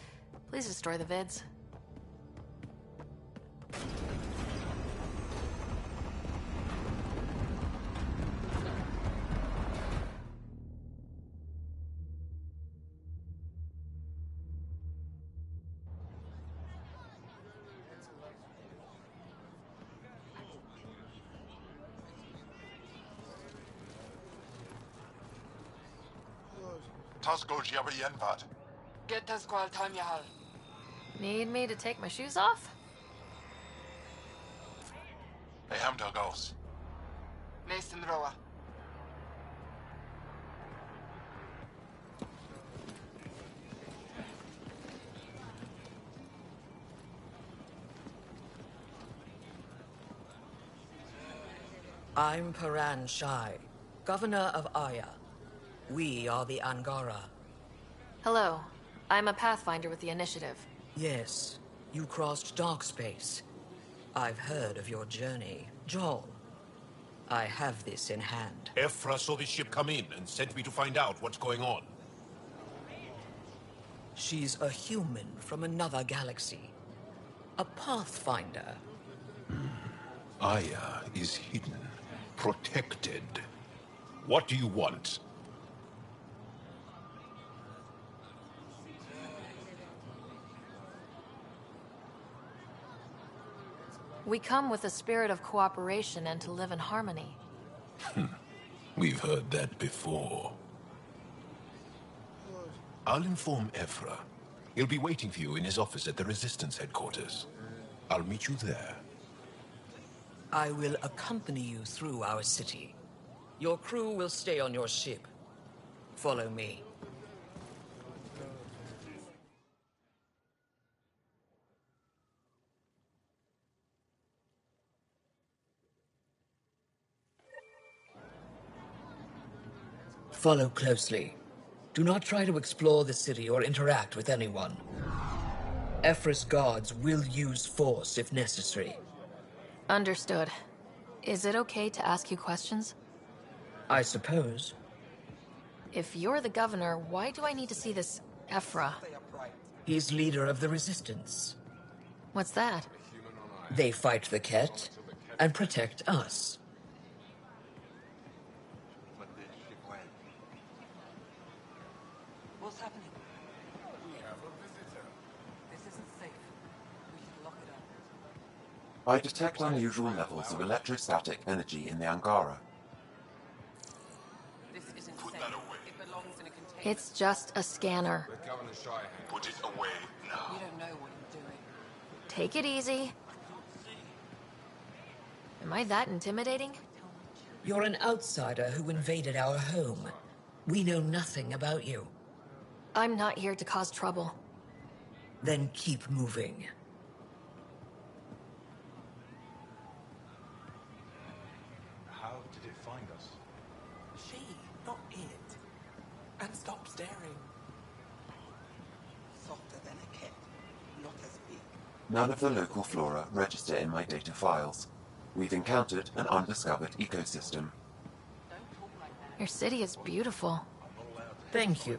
please destroy the vids. Tasko Jiabayenvat. Get us Tanyahal. Need me to take my shoes off? I am Dagos. Mason Roa. I'm Paran Shai, Governor of Aya. We are the Angara. Hello. I'm a Pathfinder with the Initiative. Yes, you crossed dark space. I've heard of your journey. Joel, I have this in hand. Ephra saw this ship come in and sent me to find out what's going on. She's a human from another galaxy. A Pathfinder. Aya is hidden, protected. What do you want? We come with a spirit of cooperation and to live in harmony. We've heard that before. I'll inform Ephra. He'll be waiting for you in his office at the Resistance headquarters. I'll meet you there. I will accompany you through our city. Your crew will stay on your ship. Follow me. Follow closely. Do not try to explore the city or interact with anyone. Ephra's guards will use force if necessary. Understood. Is it okay to ask you questions? I suppose. If you're the governor, why do I need to see this Ephra? He's leader of the Resistance. What's that? They fight the Ket and protect us. What's happening? We have a visitor. This isn't safe. We should lock it up. I detect unusual levels of electrostatic energy in the Angara. This isn't safe. It belongs in a container. It's just a scanner. Put it away now. You don't know what you're doing. Take it easy. Am I that intimidating? You're an outsider who invaded our home. We know nothing about you. I'm not here to cause trouble. Then keep moving. How did it find us? She, not it. And stop staring. Softer than a cat, not as big. None of the local flora register in my data files. We've encountered an undiscovered ecosystem. Your city is beautiful. Thank you.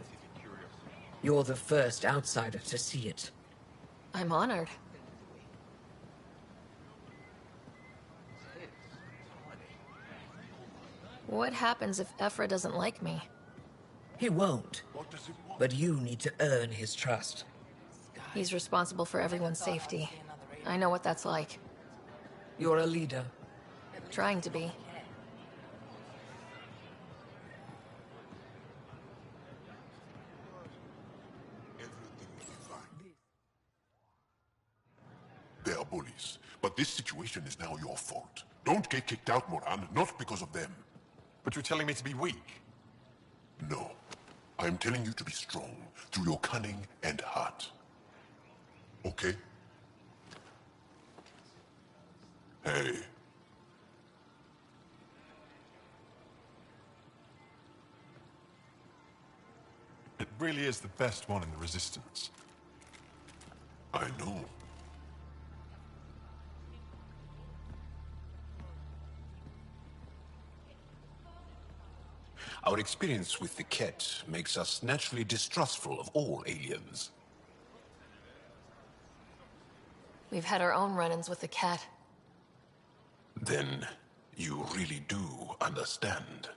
You're the first outsider to see it. I'm honored. What happens if Ephra doesn't like me? He won't. But you need to earn his trust. He's responsible for everyone's safety. I know what that's like. You're a leader. Trying to be. They are bullies, but this situation is now your fault. Don't get kicked out, Moran, not because of them. But you're telling me to be weak? No. I'm telling you to be strong through your cunning and heart. Okay? Hey. It really is the best one in the Resistance. I know. Our experience with the Ket makes us naturally distrustful of all aliens. We've had our own run-ins with the cat. Then you really do understand.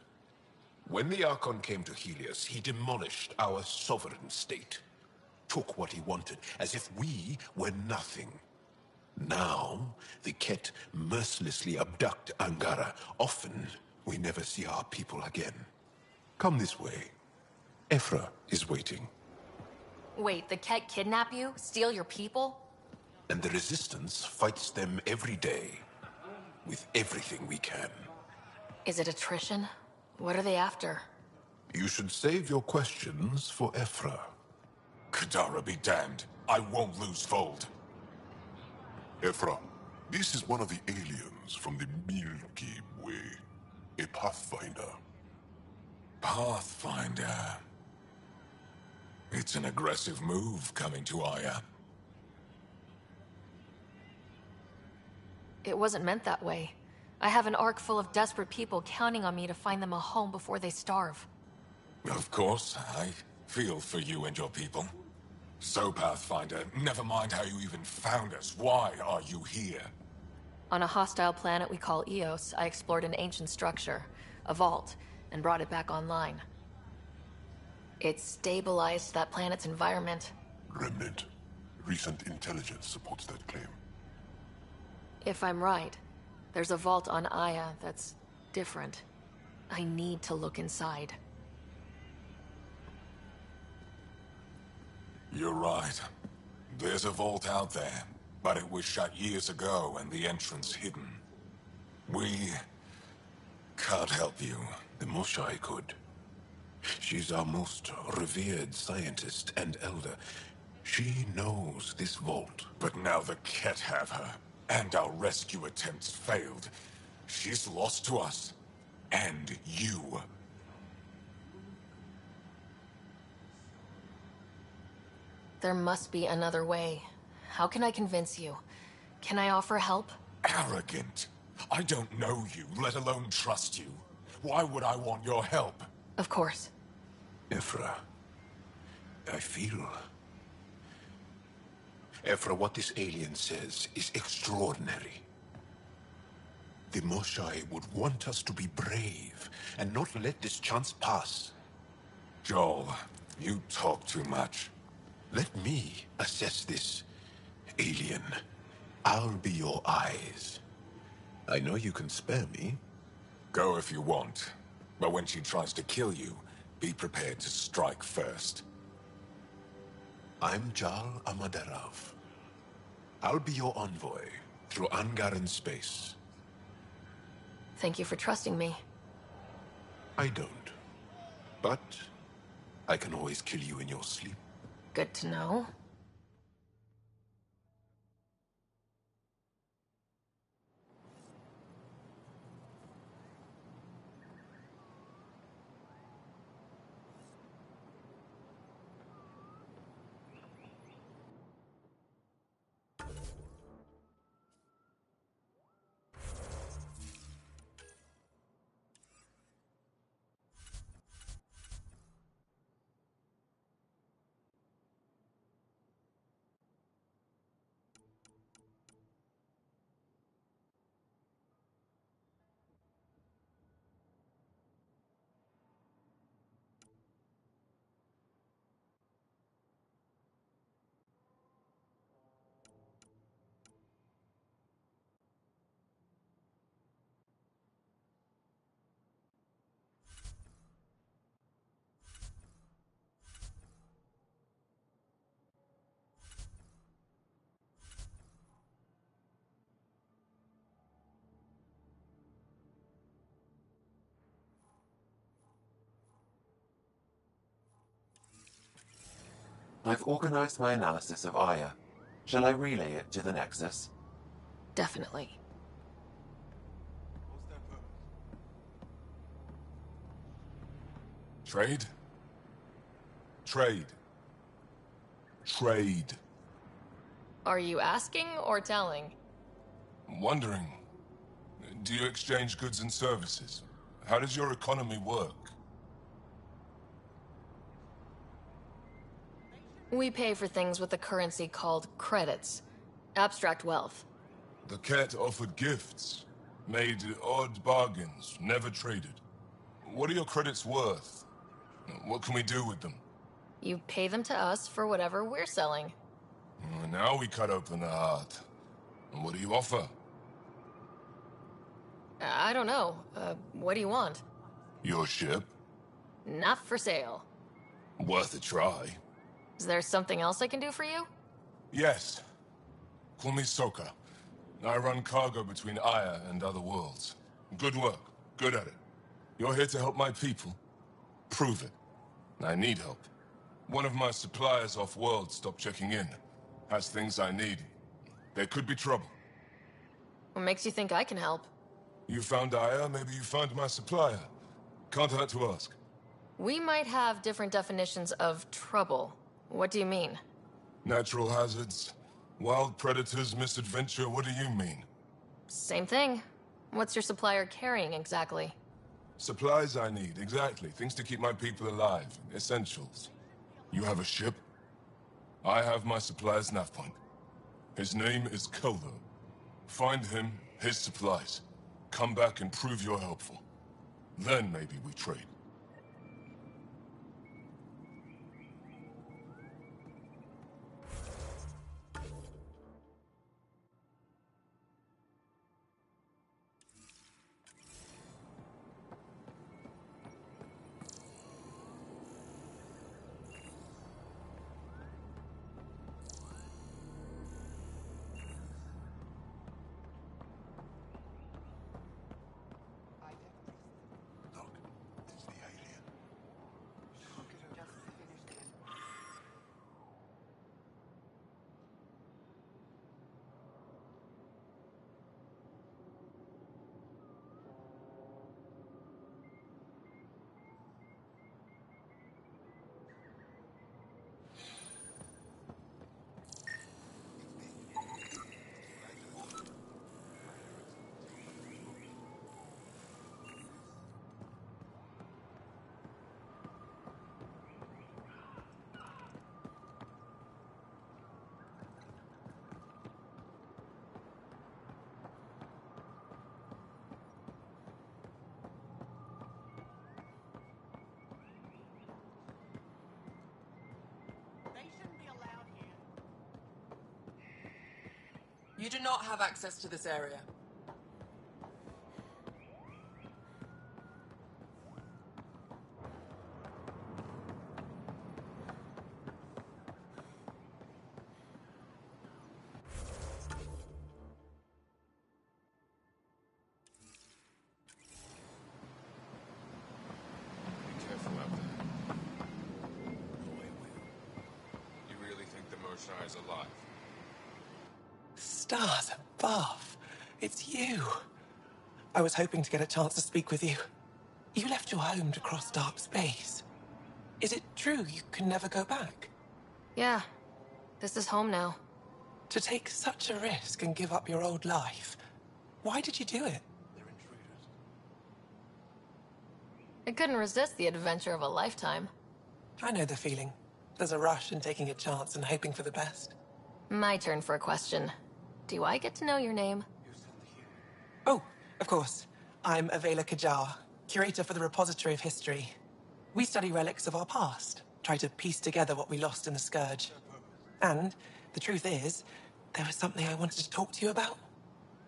When the Archon came to Helios, he demolished our sovereign state. Took what he wanted, as if we were nothing. Now, the Ket mercilessly abduct Angara. Often, we never see our people again. Come this way. Ephra is waiting. Wait, the Ket kidnap you? Steal your people? And the Resistance fights them every day. With everything we can. Is it attrition? What are they after? You should save your questions for Ephra. Kadara be damned. I won't lose fold. Ephra, this is one of the aliens from the Milky Way. A Pathfinder. Pathfinder. It's an aggressive move coming to Aya. It wasn't meant that way. I have an ark full of desperate people counting on me to find them a home before they starve. Of course, I feel for you and your people. So, Pathfinder, never mind how you even found us. Why are you here? On a hostile planet we call Eos, I explored an ancient structure, a vault, and brought it back online. It stabilized that planet's environment. Remnant. Recent intelligence supports that claim. If I'm right, there's a vault on Aya that's different. I need to look inside. You're right. There's a vault out there, but it was shut years ago and the entrance hidden. We can't help you. The Moshai could. She's our most revered scientist and elder. She knows this vault. But now the Ket have her, and our rescue attempts failed. She's lost to us. And you. There must be another way. How can I convince you? Can I offer help? Arrogant. I don't know you, let alone trust you. Why would I want your help? Of course. Ephra, I feel... Ephra, what this alien says is extraordinary. The Moshai would want us to be brave and not let this chance pass. Joel, you talk too much. Let me assess this, alien. I'll be your eyes. I know you can spare me. Go if you want. But when she tries to kill you, be prepared to strike first. I'm Jal Amaderov. I'll be your envoy through Angaran space. Thank you for trusting me. I don't. But I can always kill you in your sleep. Good to know. I've organized my analysis of Aya. Shall I relay it to the Nexus? Definitely. Trade? Trade. Trade. Are you asking or telling? Wondering, do you exchange goods and services? How does your economy work? We pay for things with a currency called credits. Abstract wealth. The Ket offered gifts, made odd bargains, never traded. What are your credits worth? What can we do with them? You pay them to us for whatever we're selling. Now we cut open the heart. And what do you offer? I don't know. What do you want? Your ship? Not for sale. Worth a try. Is there something else I can do for you? Yes. Call me Soka. I run cargo between Aya and other worlds. Good work. Good at it. You're here to help my people. Prove it. I need help. One of my suppliers off-world stopped checking in. Has things I need. There could be trouble. What makes you think I can help? You found Aya, maybe you found my supplier. Can't hurt to ask. We might have different definitions of trouble. What do you mean? Natural hazards, wild predators, misadventure, what do you mean? Same thing. What's your supplier carrying exactly? Supplies I need, exactly. Things to keep my people alive. Essentials. You have a ship? I have my supplier's nav point. His name is Kolo. Find him, his supplies. Come back and prove you're helpful. Then maybe we trade. You do not have access to this area. Be careful out there. You really think the Moshae is alive? Stars above. It's you. I was hoping to get a chance to speak with you. You left your home to cross dark space. Is it true you can never go back? Yeah. This is home now. To take such a risk and give up your old life, why did you do it? I couldn't resist the adventure of a lifetime. I know the feeling. There's a rush in taking a chance and hoping for the best. My turn for a question. Do I get to know your name? Oh, of course. I'm Avela Kajar, curator for the Repository of History. We study relics of our past, try to piece together what we lost in the Scourge. And the truth is, there was something I wanted to talk to you about.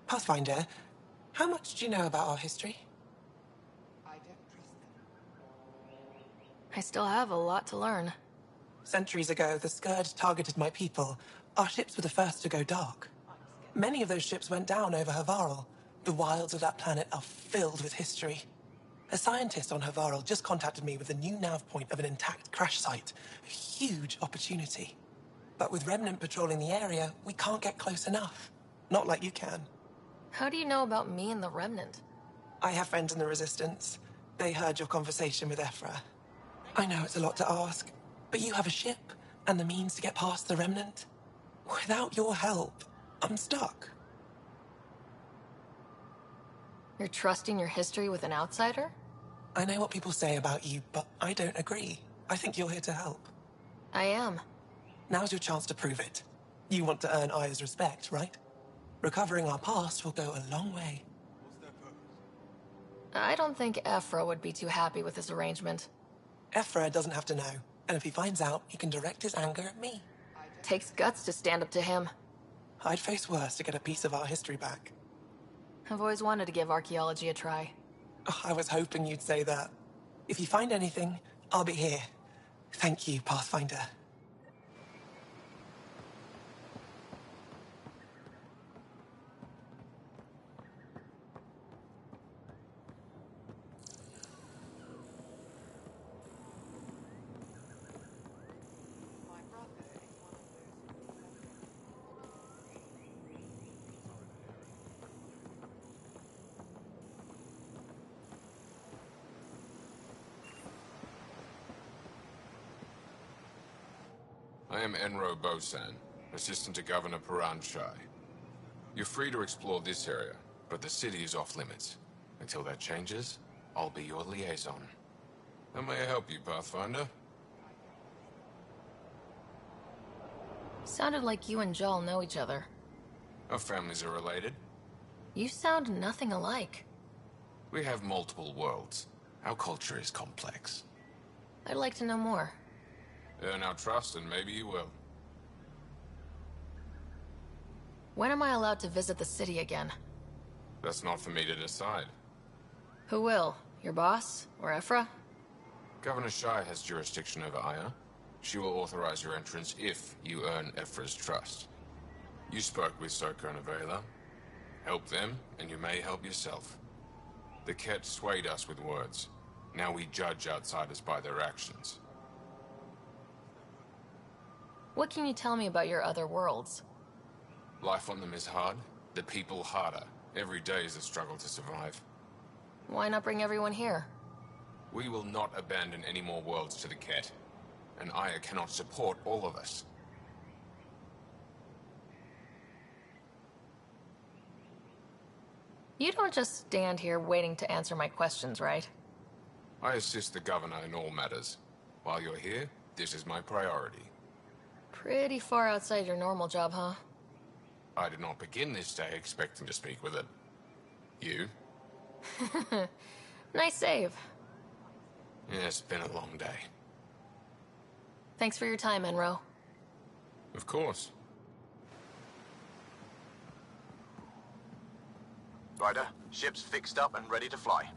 Pathfinder, how much do you know about our history? I still have a lot to learn. Centuries ago, the Scourge targeted my people. Our ships were the first to go dark. Many of those ships went down over Havarl. The wilds of that planet are filled with history. A scientist on Havarl just contacted me with a new nav point of an intact crash site. A huge opportunity. But with Remnant patrolling the area, we can't get close enough. Not like you can. How do you know about me and the Remnant? I have friends in the Resistance. They heard your conversation with Ephra. I know it's a lot to ask, but you have a ship and the means to get past the Remnant. Without your help, I'm stuck. You're trusting your history with an outsider? I know what people say about you, but I don't agree. I think you're here to help. I am. Now's your chance to prove it. You want to earn Aya's respect, right? Recovering our past will go a long way. I don't think Ephra would be too happy with this arrangement. Ephra doesn't have to know, and if he finds out, he can direct his anger at me. Takes guts to stand up to him. I'd face worse to get a piece of our history back. I've always wanted to give archaeology a try. Oh, I was hoping you'd say that. If you find anything, I'll be here. Thank you, Pathfinder. I am Enro Bosan, assistant to Governor Paran Shai. You're free to explore this area, but the city is off limits. Until that changes, I'll be your liaison. How may I help you, Pathfinder? Sounded like you and Joel know each other. Our families are related. You sound nothing alike. We have multiple worlds. Our culture is complex. I'd like to know more. Earn our trust and maybe you will. When am I allowed to visit the city again? That's not for me to decide. Who will? Your boss? Or Ephra? Governor Shai has jurisdiction over Aya. She will authorize your entrance if you earn Ephra's trust. You spoke with Soko and Avela. Help them, and you may help yourself. The Ket swayed us with words. Now we judge outsiders by their actions. What can you tell me about your other worlds? Life on them is hard, the people harder. Every day is a struggle to survive. Why not bring everyone here? We will not abandon any more worlds to the Ket, and Aya cannot support all of us. You don't just stand here waiting to answer my questions, right? I assist the governor in all matters. While you're here, this is my priority. Pretty far outside your normal job, huh? I did not begin this day expecting to speak with it. You? Nice save. Yeah, it's been a long day. Thanks for your time, Enro. Of course. Ryder, ship's fixed up and ready to fly.